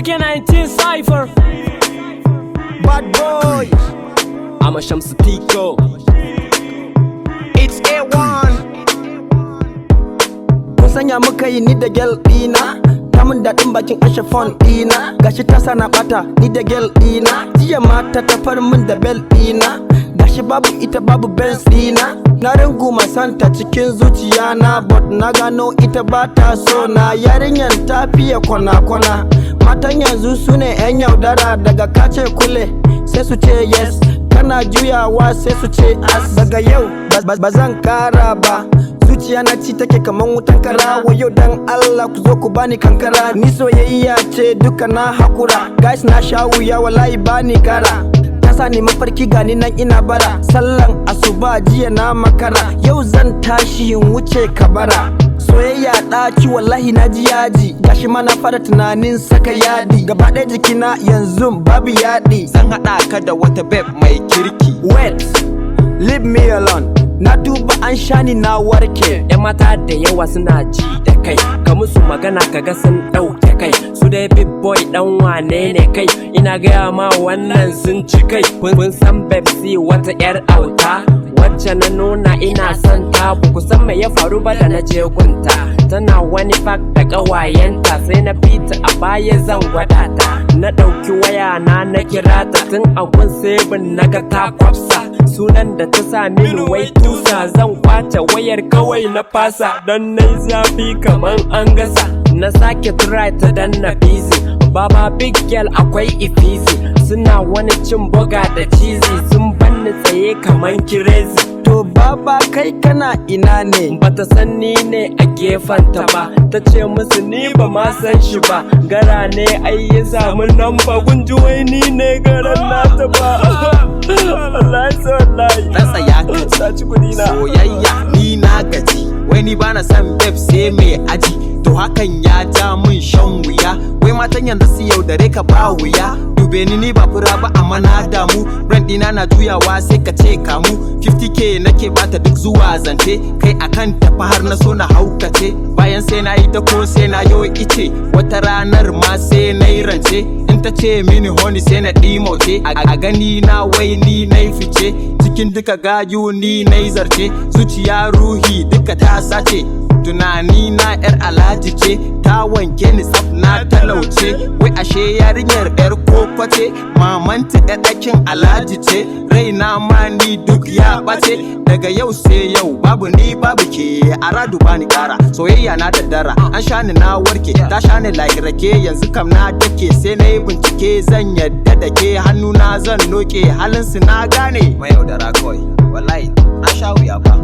AK-19 Cypher. Bad boy. I'm a Shamsu Tico. It's A1. Kun sanya muka yi ni da girl dina. Ta mun daɗin bakin ashe phone dina. Gashi ta sana bata ni da girl dina. Jiya mata ta far min da bel dina. Gashi babu ita babu Benz dina. Na runguma santa cikin zuciya na, but na gano ita bata so na. Yarinyan ta fiye kwana-kwana. Matan yanzu sune 'yan yaudara, daga kace kule sai su ce yes, kana juyawa sai su ce as. Daga yau ba zan kara ba, zuciya na ci take kaman wutan kara. Wayo dan Allah ku zo ku bani kankara, ni soyayya ce duka na hakura. Guys na sha wuya wallahi bani kara, ta sani mafarki gani nan ina bara. Sallan asuba jiya na makara, yau zan tashi in wuce kabara. Soyayya ɗaci wallahi na ji yaji, gashi ma na fara tunanin saka yadi. Gaba ɗaya jikina yanzu babu yaɗi. Zan haɗa ka da wata babe mai kirki. Wait, leave me alone. Na duba an shani na warke. Yan mata da yawa suna ji da kai, ka musu magana kaga sun ɗauke kai. Su dai big boy ɗan wane ne kai, ina gaya ma wannan sun ci kai. Kun san Pepsi wata 'yar auta, wacce na nuna ina son ta. Ku san me ya faru ba da na je gunta, tana wani fak da ƙawayenta. Sai na fita a baya zan gwada ta, na ɗauki waya na kira ta. Tun a gun sebin naga ta kwafsa, sunan da ta sa mini wai tusa. Zan kwace wayar kawai na fasa, don nai zafi kaman an gasa. Na sake try ta dan na busy, baba big girl akwai ifisi. Suna wani cin boga da cheesy, sun banni tsaye kaman kirezi. To baba kai kana ina ne? Bata san ni ne a gefenta ba, ta ce musu ni ba ma san shi ba. Gara ne ai ya samu namba, kun ji wai ni ne garan nata ba. Wallahi wallahi Dan tsaya ka ji, ta ci kudi na. soyayya ni na gaji. Wai ni bana son babe sai mai aji, to hakan ya ja min shan wuya. Wai matan yanzu su yaudare ka ba wuya. Dube ni ba fura ba amma na damu, brand ɗina na juyawa sai ka ce kamu. 50k nake bata duk zuwa zance, kai akan tafi har na so na haukace. Bayan sai na yi ta ko sai na yo ice, wata ranar ma sai na yi rance. In ta ce mini honey sai na ɗimauce, a gani na wai ni na yi fice. Cikin duka gayu ni na yi zarce, zuciya ruhi duka ta sace. Tunani na 'yar alhaji ce, ta wanke ni tsaf na talauce. Wai ashe yarinyar 'yar koko ce, mamanta 'yar ɗakin alhaji ce. Raina ma ni duk ya ɓace, daga yau sai yau babu ni babu ke. Aradu bani kara, soyayya na daddara. An shani na warke, ta shani like rake. Yanzu kam na dake, sai na yi bincike. Zan yadda da ke, hannuna zan noke. Halinsu na gane, mai yaudara kawai. Wallahi na sha wuya ba.